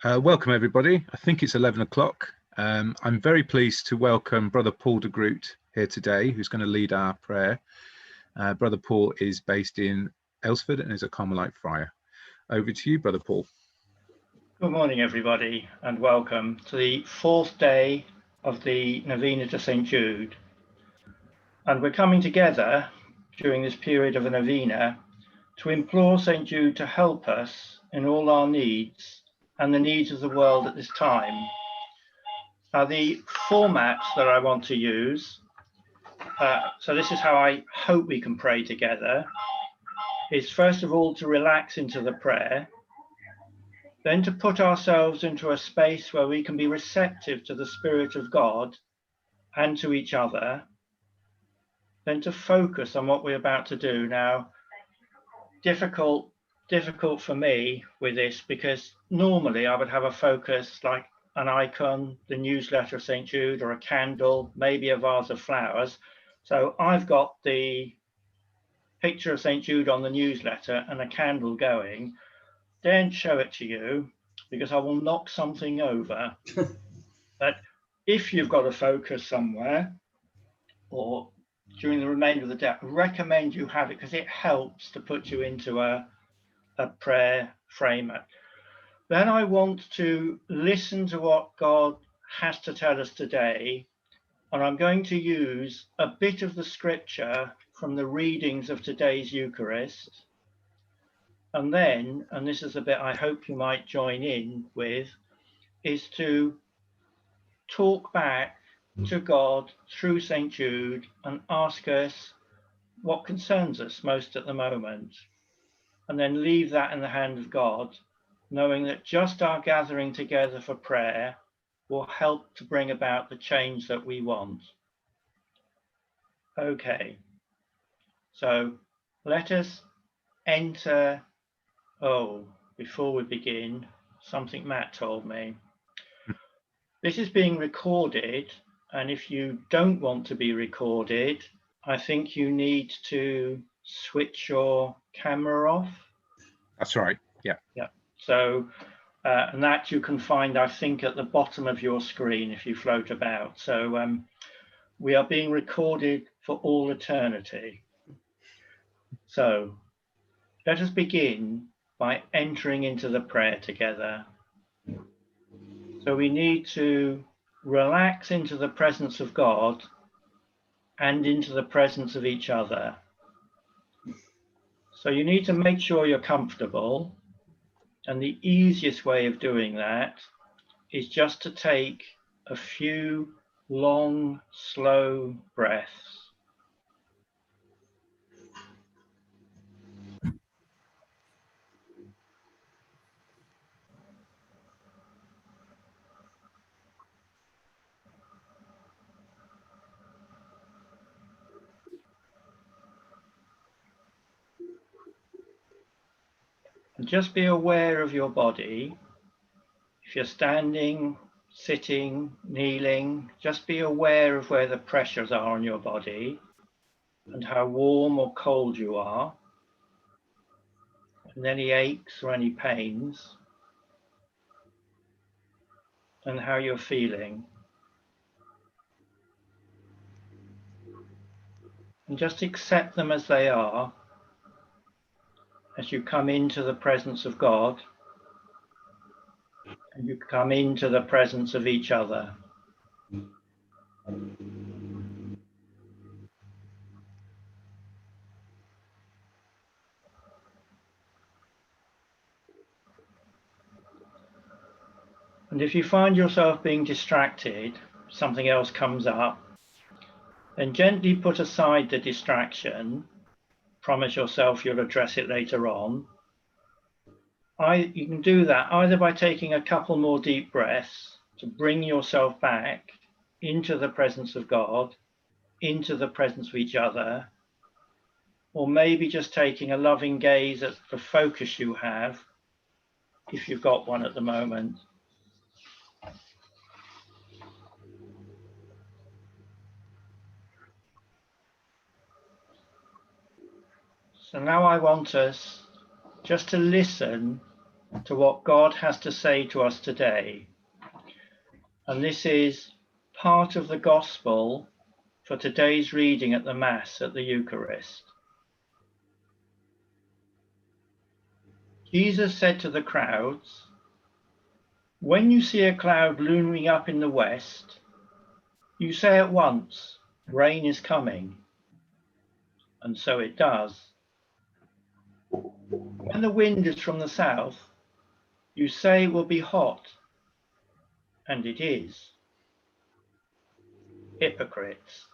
Welcome everybody. I think it's 11 o'clock. I'm very pleased to welcome Brother Paul de Groot here today, who's going to lead our prayer. Brother Paul is based in Aylesford and is a Carmelite friar. Over to you, Brother Paul. Good morning everybody, and welcome to the fourth day of the Novena to St. Jude. And we're coming together during this period of a novena to implore St. Jude to help us in all our needs and the needs of the world at this time. Now, the formats that I want to use, so this is how I hope we can pray together, is first of all to relax into the prayer, then to put ourselves into a space where we can be receptive to the Spirit of God and to each other, then to focus on what we're about to do. Now, difficult for me with this, because normally I would have a focus like an icon, the newsletter of St. Jude, or a candle, maybe a vase of flowers. So I've got the picture of St. Jude on the newsletter and a candle going. Don't show it to you because I will knock something over. But if you've got a focus somewhere, or during the remainder of the day, I recommend you have it because it helps to put you into a prayer frame. Then I want to listen to what God has to tell us today, and I'm going to use a bit of the scripture from the readings of today's Eucharist. And then, and this is the bit I hope you might join in with, is to talk back to God through St. Jude and ask us what concerns us most at the moment, and then leave that in the hand of God, knowing that just our gathering together for prayer will help to bring about the change that we want. Okay, so let us enter. Oh, before we begin, something Matt told me. This is being recorded, and if you don't want to be recorded, I think you need to switch your camera off. That's right. Yeah. Yeah. So, and that you can find, I think, at the bottom of your screen if you float about. So we are being recorded for all eternity. So let us begin by entering into the prayer together. So we need to relax into the presence of God and into the presence of each other. So you need to make sure you're comfortable. And the easiest way of doing that is just to take a few long, slow breaths. And just be aware of your body. If you're standing, sitting, kneeling, just be aware of where the pressures are on your body and how warm or cold you are, and any aches or any pains, and how you're feeling. And just accept them as they are as you come into the presence of God and you come into the presence of each other. And if you find yourself being distracted, something else comes up, then gently put aside the distraction. Promise yourself you'll address it later on. You can do that either by taking a couple more deep breaths to bring yourself back into the presence of God, into the presence of each other, or maybe just taking a loving gaze at the focus you have, if you've got one at the moment. So now I want us just to listen to what God has to say to us today. And this is part of the gospel for today's reading at the Mass at the Eucharist. Jesus said to the crowds, "When you see a cloud looming up in the west, you say at once, 'Rain is coming.' And so it does. When the wind is from the south, you say it will be hot, and it is." Hypocrites!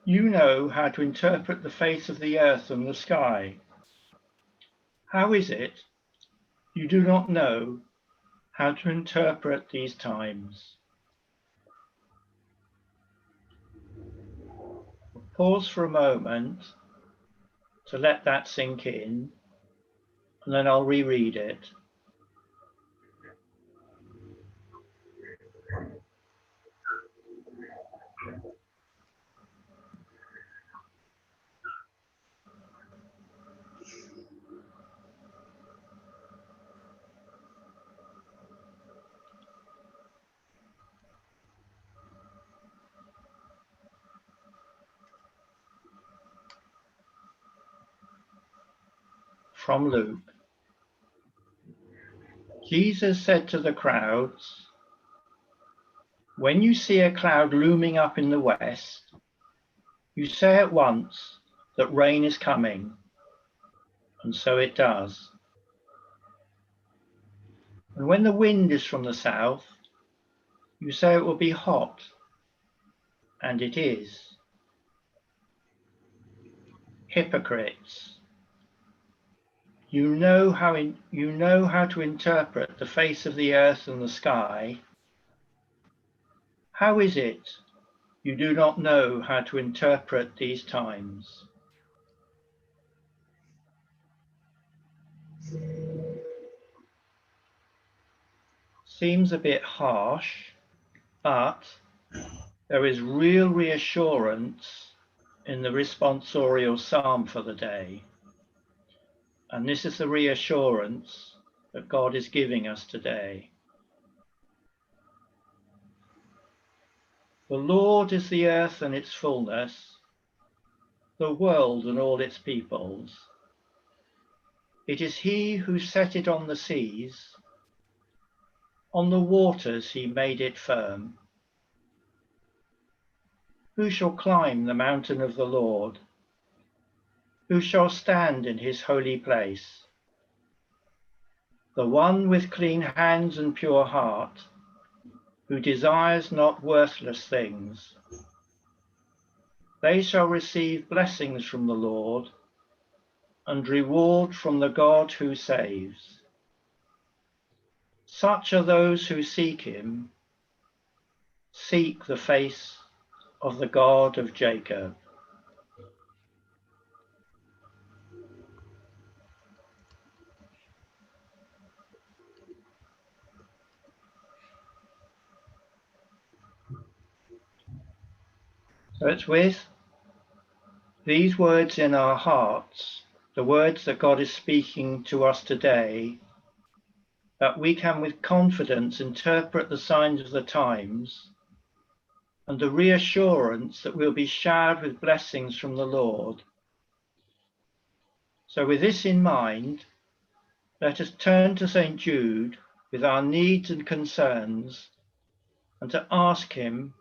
You know how to interpret the face of the earth and the sky. How is it you do not know how to interpret these times? Pause for a moment to let that sink in, and then I'll reread it. From Luke. Jesus said to the crowds, "When you see a cloud looming up in the west, you say at once that rain is coming, and so it does. And when the wind is from the south, you say it will be hot, and it is." Hypocrites! You know how to interpret the face of the earth and the sky. How is it you do not know how to interpret these times? Seems a bit harsh, but there is real reassurance in the responsorial psalm for the day. And this is the reassurance that God is giving us today. The Lord is the earth and its fullness, the world and all its peoples. It is he who set it on the seas, on the waters he made it firm. Who shall climb the mountain of the Lord? Who shall stand in his holy place? The one with clean hands and pure heart, who desires not worthless things. They shall receive blessings from the Lord and reward from the God who saves. Such are those who seek him, seek the face of the God of Jacob. So it's with these words in our hearts, the words that God is speaking to us today, that we can with confidence interpret the signs of the times and the reassurance that we'll be showered with blessings from the Lord. So with this in mind, let us turn to St. Jude with our needs and concerns and to ask him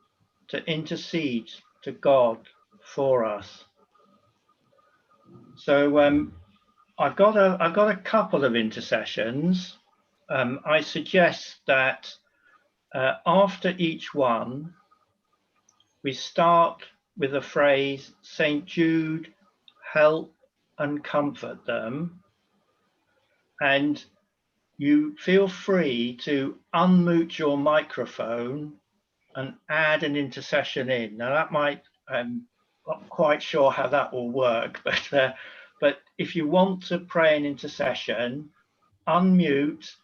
to intercede to God for us. So I've got a couple of intercessions. I suggest that after each one, we start with the phrase, "St. Jude, help and comfort them." And you feel free to unmute your microphone and add an intercession in. Now that might, not quite sure how that will work, but if you want to pray an intercession, unmute.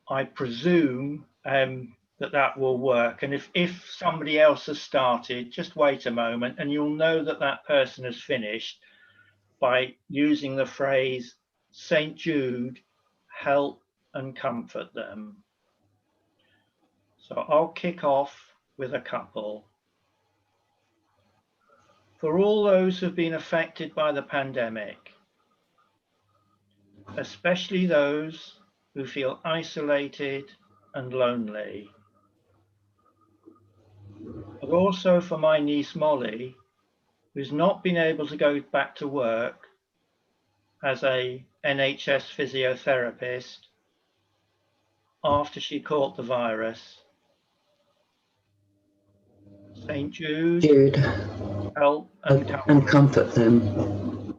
I presume that will work. And if somebody else has started, just wait a moment and you'll know that that person has finished by using the phrase, "St. Jude, help and comfort them. So I'll kick off with a couple. For all those who've been affected by the pandemic, especially those who feel isolated and lonely, but also for my niece Molly, who's not been able to go back to work as a NHS physiotherapist after she caught the virus. St. Jude, help and comfort them.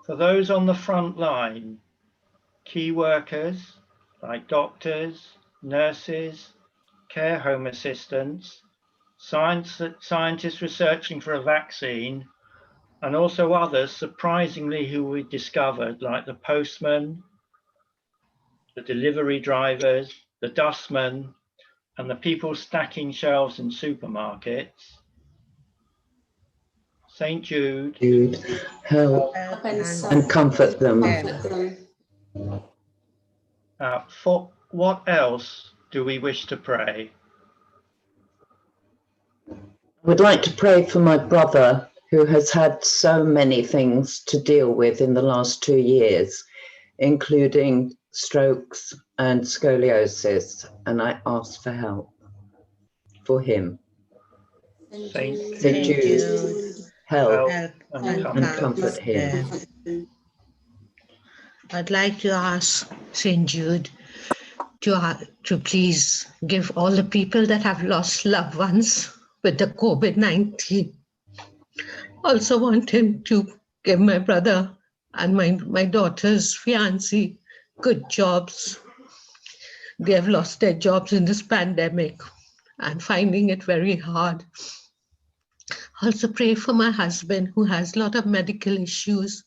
For those on the front line, key workers like doctors, nurses, care home assistants, scientists researching for a vaccine, and also others, surprisingly, who we discovered, like the postman, the delivery drivers, the dustmen, and the people stacking shelves in supermarkets. St. Jude, help and comfort them. For what else do we wish to pray? I would like to pray for my brother, who has had so many things to deal with in the last 2 years, including strokes and scoliosis, and I ask for help for him. St. Jude, help and comfort him. I'd like to ask St. Jude to please give all the people that have lost loved ones with the COVID-19. Also want him to give my brother and my daughter's fiancé good jobs. They have lost their jobs in this pandemic and finding it very hard. Also pray for my husband, who has a lot of medical issues,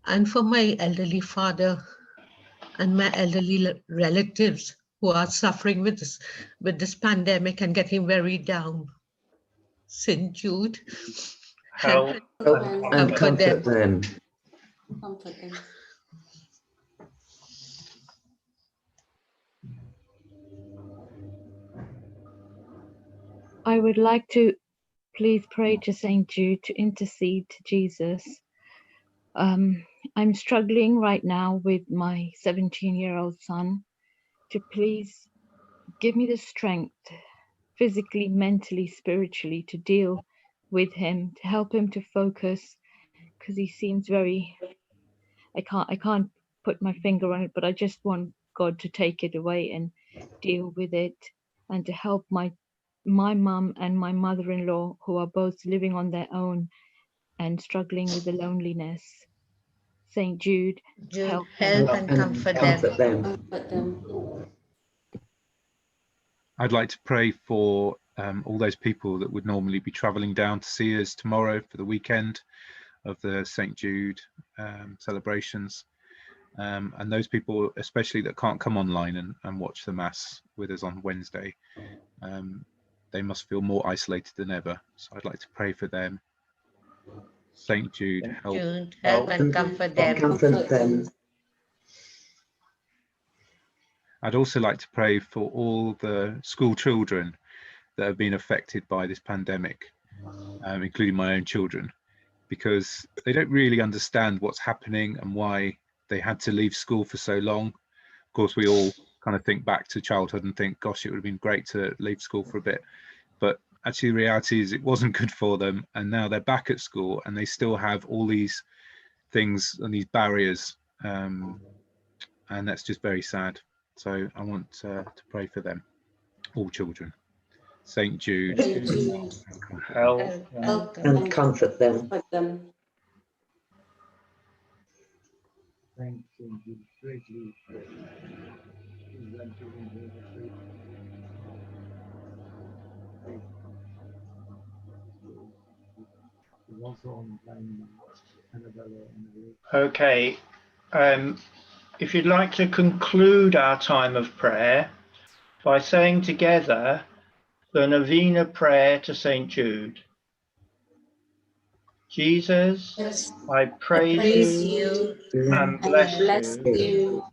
and for my elderly father and my elderly relatives who are suffering with this pandemic and getting very down. St. Jude, help and comfort them. I would like to please pray to St. Jude to intercede to Jesus. I'm struggling right now with my 17-year-old son to please give me the strength, physically, mentally, spiritually, to deal with him, to help him to focus, because he seems very, I can't put my finger on it, but I just want God to take it away and deal with it, and to help my mum and my mother-in-law, who are both living on their own and struggling with the loneliness. St. Jude, help and comfort them. I'd like to pray for all those people that would normally be travelling down to see us tomorrow for the weekend of the St. Jude celebrations, and those people especially that can't come online and watch the Mass with us on Wednesday. They must feel more isolated than ever, so I'd like to pray for them. St. Jude, help and comfort them. I'd also like to pray for all the school children that have been affected by this pandemic, including my own children, because they don't really understand what's happening and why they had to leave school for so long. Of course, we all kind of think back to childhood and think, gosh, it would have been great to leave school for a bit. But actually, the reality is it wasn't good for them. And now they're back at school and they still have all these things and these barriers. And that's just very sad. So I want to pray for them, all children. St. Jude, help and comfort them. Thank you greatly. Okay, if you'd like to conclude our time of prayer by saying together the Novena prayer to St. Jude. Jesus, I praise you and bless you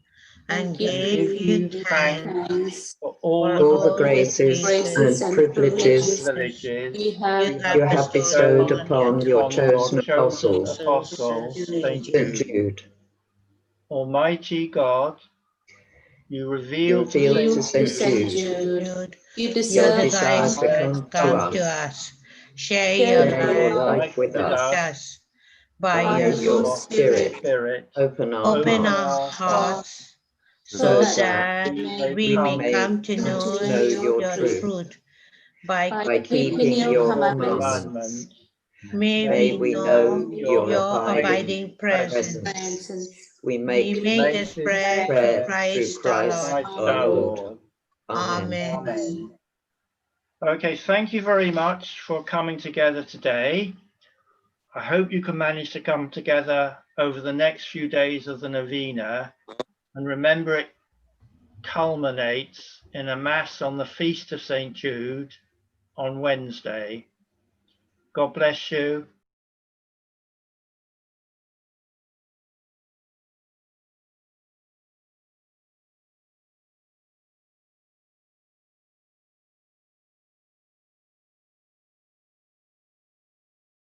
and and give give you you thanks thanks for for all all the all the graces graces and and privileges privileges you you you have have have bestowed bestowed bestowed upon your on your chosen chosen apostle, apostle, Saint St. Jude. Jude. Almighty God, you You revealed to revealed to Saint St. Jude Jude your your desires desires to to come to to us. us. Share Share your your life life with with us. us us by By your your your Spirit, Spirit. open our open Open hearts our our hearts hearts so so that that we we we may come may come to come know to know your your truth. truth. By By keeping your commandments, commandments. may may we we know know Your your abiding presence. presence. We We make make make this this prayer through prayer prayer through Christ our Christ Lord. Christ our our Lord. Lord. Amen. Amen. Amen. Okay, thank you very much for coming together today. I hope you can manage to come together over the next few days of the Novena, and remember it culminates in a Mass on the Feast of St. Jude on Wednesday. God bless you.